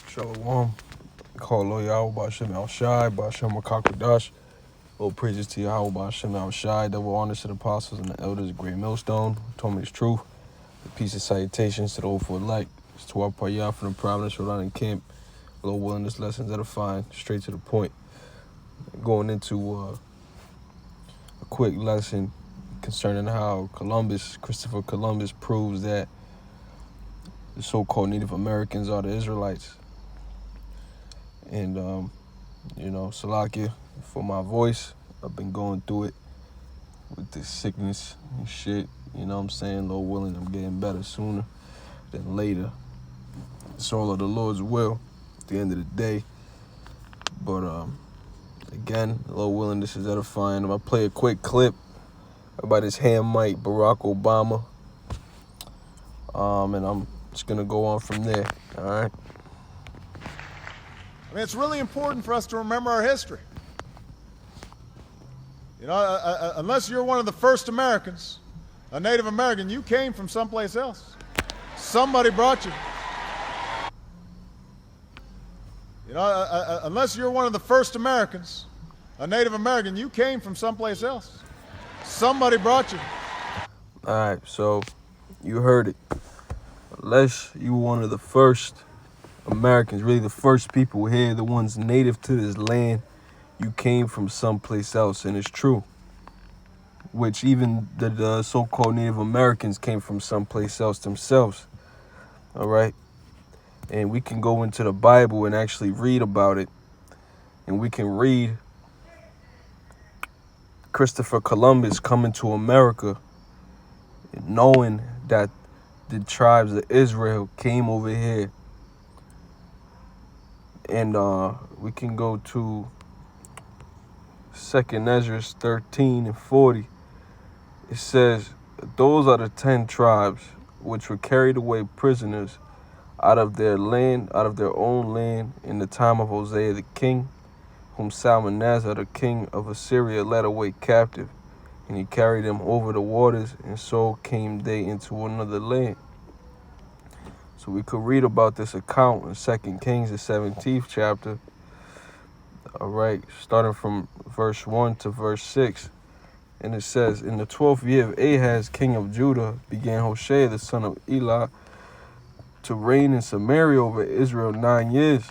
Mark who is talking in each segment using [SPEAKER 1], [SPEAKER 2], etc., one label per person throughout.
[SPEAKER 1] Shalom. Call Loyal Bashem Al Shai, Bashem Makakadash. All praises to Yahweh Bashem Al Shai. Double honors to the apostles and the elders of Great Millstone who told me this truth. The peace and salutations to the old for elect. It's to our Payah from the Providence, Rhode Island camp. Low willingness lessons edifying, straight to the point. Going into a quick lesson concerning how Christopher Columbus proves that the so-called Native Americans are the Israelites. And, Salakia, for my voice, I've been going through it with this sickness and shit. You know what I'm saying? Lord willing, I'm getting better sooner than later. It's all of the Lord's will at the end of the day. But, again, Lord willing, this is edifying. I'm going to play a quick clip about this hand mic, Barack Obama. And I'm just going to go on from there, all right?
[SPEAKER 2] I mean, it's really important for us to remember our history. You know, unless you're one of the first Americans, a Native American, you came from someplace else. Somebody brought you. You know, unless you're one of the first Americans, a Native American, you came from someplace else. Somebody brought you.
[SPEAKER 1] All right, so you heard it. Unless you were one of the first Americans, really the first people here, the ones native to this land, you came from someplace else, and it's true. Which even the so-called Native Americans came from someplace else themselves. All right? And we can go into the Bible and actually read about it. And we can read Christopher Columbus coming to America and knowing that the tribes of Israel came over here. And we can go to 2nd Ezra 13 and 40. It says, those are the 10 tribes which were carried away prisoners out of their land, out of their own land, in the time of Hosea the king, whom Salmanasar the king of Assyria led away captive. And he carried them over the waters, and so came they into another land. So we could read about this account in 2 Kings, the 17th chapter. All right, starting from verse 1 to verse 6. And it says, in the 12th year of Ahaz, king of Judah, began Hoshea, the son of Elah, to reign in Samaria over Israel 9 years.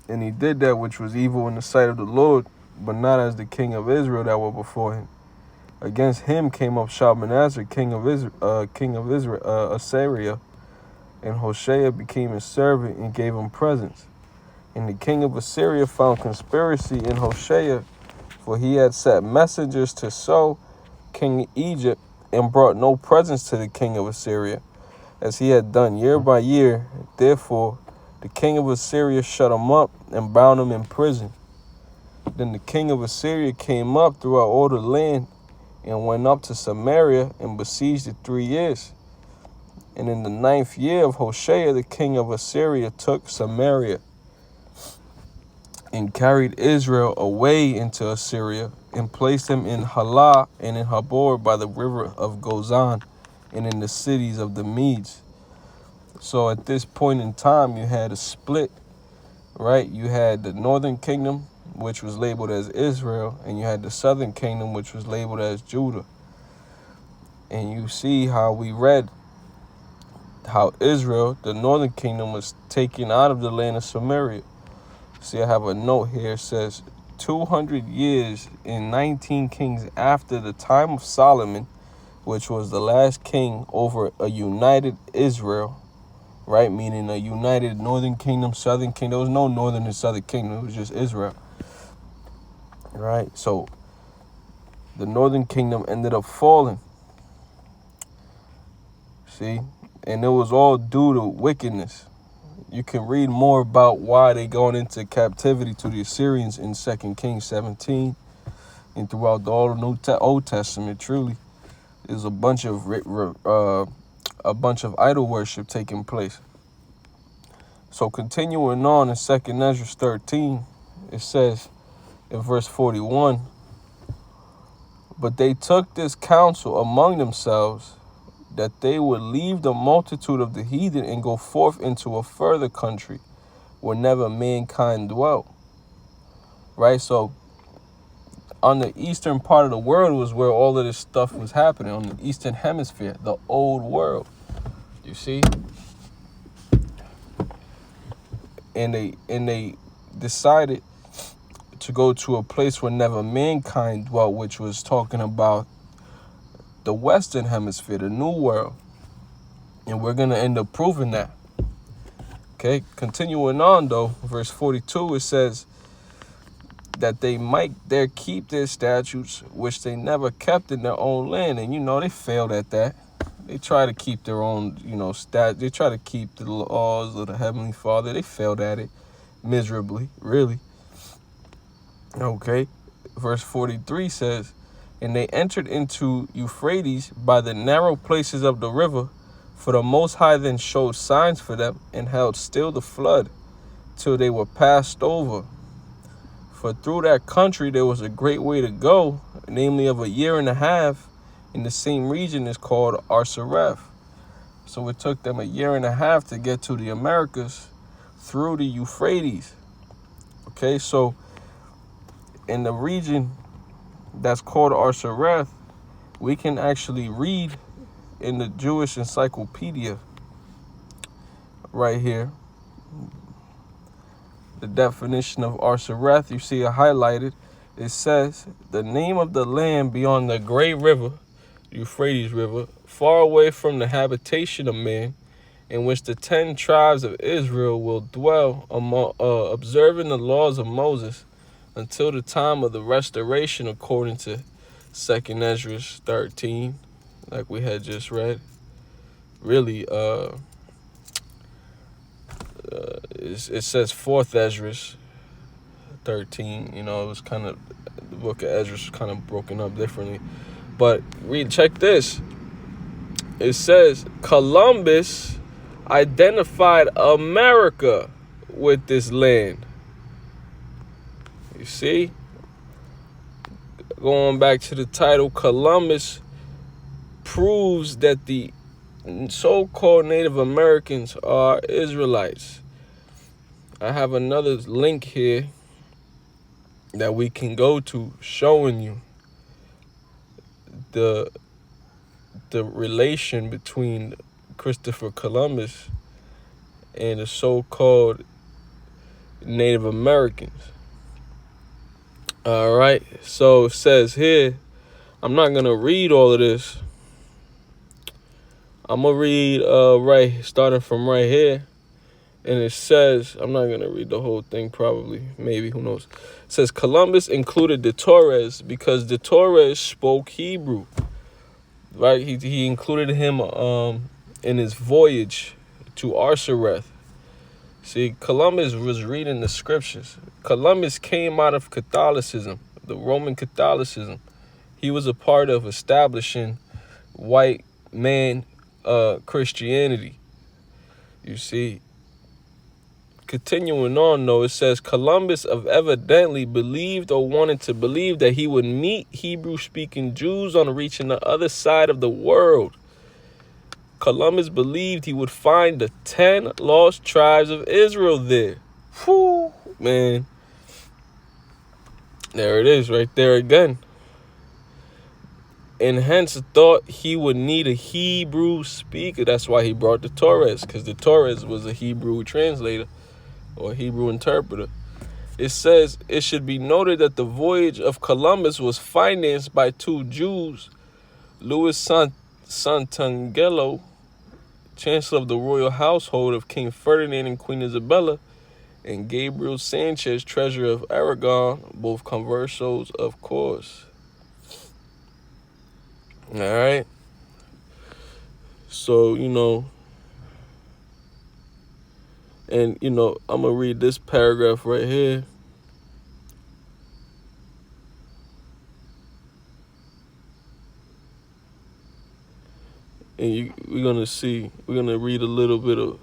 [SPEAKER 1] And he did that which was evil in the sight of the Lord, but not as the king of Israel that were before him. Against him came up Shalmaneser, king of Assyria, and Hoshea became his servant and gave him presents. And the king of Assyria found conspiracy in Hoshea, for he had set messengers to So, king of Egypt, and brought no presents to the king of Assyria, as he had done year by year. Therefore, the king of Assyria shut him up and bound him in prison. Then the king of Assyria came up throughout all the land and went up to Samaria and besieged it 3 years. And in the 9th year of Hoshea, the king of Assyria took Samaria and carried Israel away into Assyria and placed them in Halah and in Habor by the river of Gozan and in the cities of the Medes. So at this point in time, you had a split, right? You had the northern kingdom, which was labeled as Israel, and you had the southern kingdom, which was labeled as Judah. And you see how we read how Israel, the northern kingdom, was taken out of the land of Samaria. See, I have a note here. It says 200 years and 19 kings after the time of Solomon, which was the last king over a united Israel, right? Meaning a united northern kingdom, southern kingdom. There was no northern and southern kingdom. It was just Israel, right? So the northern kingdom ended up falling. See? And it was all due to wickedness. You can read more about why they going into captivity to the Assyrians in 2 Kings 17 and throughout all the Old Testament. Truly, there's a bunch of idol worship taking place. So continuing on in 2nd Ezra 13, it says in verse 41, but they took this counsel among themselves, that they would leave the multitude of the heathen and go forth into a further country, where never mankind dwelt. Right? So on the eastern part of the world was where all of this stuff was happening, on the eastern hemisphere, the old world. You see? And they decided to go to a place where never mankind dwelt, which was talking about the western hemisphere, the new world. And we're going to end up proving that. Okay, continuing on though, verse 42, it says that they might there keep their statutes, which they never kept in their own land. And they failed at that. They try to keep their own, they try to keep the laws of the Heavenly Father. They failed at it miserably, really. Okay, verse 43 says, and they entered into Euphrates by the narrow places of the river, for the Most High then showed signs for them, and held still the flood, till they were passed over. For through that country there was a great way to go, namely of a year and a half, in the same region is called Arsareth. So it took them a year and a half to get to the Americas through the Euphrates. Okay, so in the region that's called Arsareth, we can actually read in the Jewish encyclopedia right here the definition of Arsareth. You see it highlighted. It says, the name of the land beyond the great river, Euphrates River, far away from the habitation of man, in which the 10 tribes of Israel will dwell, observing the laws of Moses, until the time of the restoration, according to 2nd Ezra 13, like we had just read. Really, it says 4th Ezra 13. It was kind of, the book of Ezra was kind of broken up differently. But check this. It says Columbus identified America with this land. You see? Going back to the title, Columbus proves that the so-called Native Americans are Israelites. I have another link here that we can go to showing you the relation between Christopher Columbus and the so-called Native Americans. All right, so it says here, I'm not going to read all of this. I'm going to read starting from right here. And it says, I'm not going to read the whole thing probably, maybe, who knows. It says, Columbus included the Torres because the Torres spoke Hebrew. Right? He included him in his voyage to Arsareth. See, Columbus was reading the scriptures. Columbus came out of Catholicism, the Roman Catholicism. He was a part of establishing white man Christianity. You see, continuing on, though, it says Columbus evidently believed or wanted to believe that he would meet Hebrew-speaking Jews on reaching the other side of the world. Columbus believed he would find the 10 lost tribes of Israel there. Whew, man. There it is right there again. And hence thought he would need a Hebrew speaker. That's why he brought the Torres, because the Torres was a Hebrew translator or Hebrew interpreter. It says, it should be noted that the voyage of Columbus was financed by 2 Jews, Louis Santangelo, Chancellor of the royal household of King Ferdinand and Queen Isabella, and Gabriel Sanchez, Treasurer of Aragon, both conversos, of course. All right. So, and, I'm going to read this paragraph right here. And we're going to read a little bit of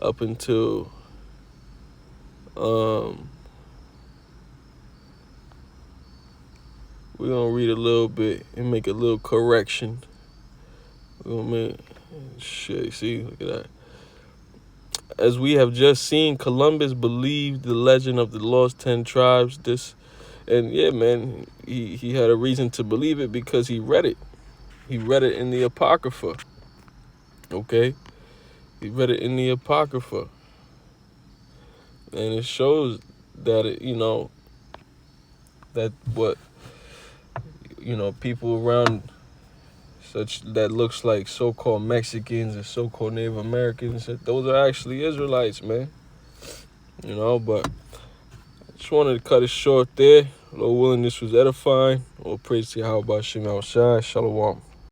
[SPEAKER 1] up until, we're going to read a little bit and make a little correction. We're going to make, shit, see, look at that. as we have just seen, Columbus believed the legend of the lost 10 tribes. And yeah, man, he had a reason to believe it because he read it. He read it in the Apocrypha. Okay? He read it in the Apocrypha. And it shows that, that what, people around such that looks like so-called Mexicans and so-called Native Americans, those are actually Israelites, man. But I just wanted to cut it short there. Lord willing, this was edifying. All praise to Yahweh Shem Shai. Shalom.